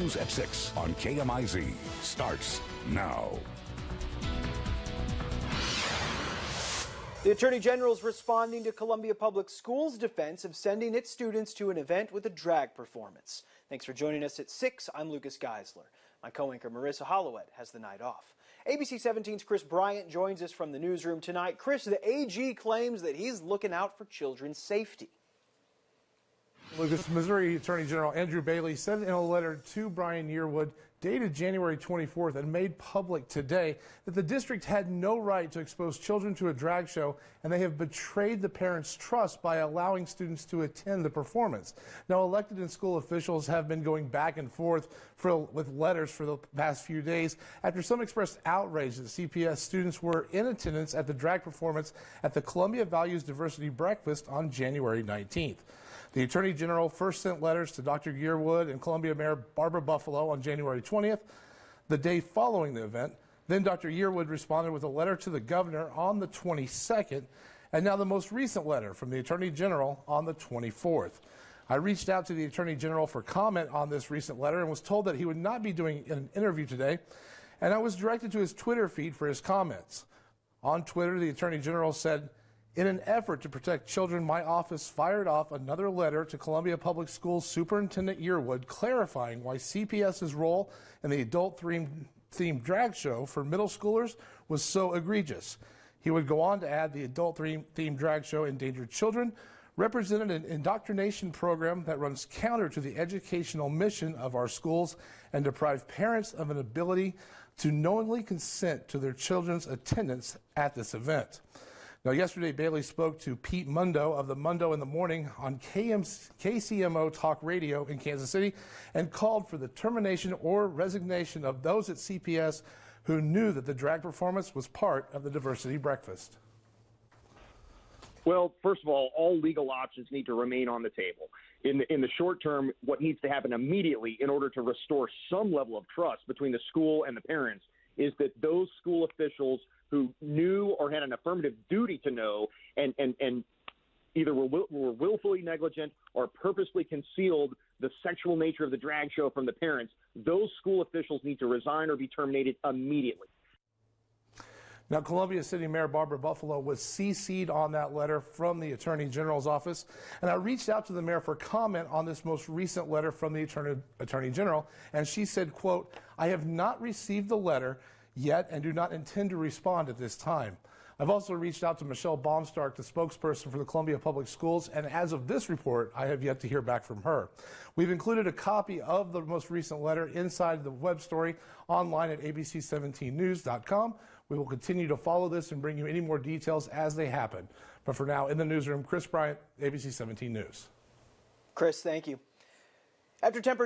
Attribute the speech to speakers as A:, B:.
A: News at 6 on KMIZ starts now.
B: The Attorney General is responding to Columbia Public Schools' defense of sending its students to an event with a drag performance. Thanks for joining us at 6. I'm Lucas Geisler. My co-anchor Marissa Holloway has the night off. ABC 17's Chris Bryant joins us from the newsroom tonight. Chris, the AG claims that he's looking out for children's safety.
C: Lucas, Missouri Attorney General Andrew Bailey said in a letter to Brian Yearwood dated January 24th and made public today that the district had no right to expose children to a drag show, and they have betrayed the parents' trust by allowing students to attend the performance. Now, elected and school officials have been going back and forth with letters for the past few days after some expressed outrage that CPS students were in attendance at the drag performance at the Columbia Values Diversity Breakfast on January 19th. The Attorney General first sent letters to Dr. Yearwood and Columbia Mayor Barbara Buffalo on January 20th, the day following the event. Then Dr. Yearwood responded with a letter to the governor on the 22nd, and now the most recent letter from the Attorney General on the 24th. I reached out to the Attorney General for comment on this recent letter and was told that he would not be doing an interview today, and I was directed to his Twitter feed for his comments. On Twitter, the Attorney General said, "In an effort to protect children, my office fired off another letter to Columbia Public Schools Superintendent Yearwood clarifying why CPS's role in the adult-themed drag show for middle schoolers was so egregious." He would go on to add the adult-themed drag show Endangered Children represented an indoctrination program that runs counter to the educational mission of our schools and deprive parents of an ability to knowingly consent to their children's attendance at this event. Now, yesterday, Bailey spoke to Pete Mundo of the Mundo in the Morning on KCMO Talk Radio in Kansas City and called for the termination or resignation of those at CPS who knew that the drag performance was part of the diversity breakfast.
D: Well, first of all legal options need to remain on the table. In the short term, what needs to happen immediately in order to restore some level of trust between the school and the parents is that those school officials who knew or had an affirmative duty to know and either were willfully negligent or purposely concealed the sexual nature of the drag show from the parents, those school officials need to resign or be terminated immediately.
C: Now, Columbia City Mayor Barbara Buffalo was CC'd on that letter from the Attorney General's office, and I reached out to the mayor for comment on this most recent letter from the Attorney General, and she said, quote, "I have not received the letter yet and do not intend to respond at this time." I've also reached out to Michelle Baumstark, the spokesperson for the Columbia Public Schools, and as of this report, I have yet to hear back from her. We've included a copy of the most recent letter inside the web story online at abc17news.com. We will continue to follow this and bring you any more details as they happen. But for now, in the newsroom, Chris Bryant, ABC 17 News.
B: Chris, thank you. After temperatures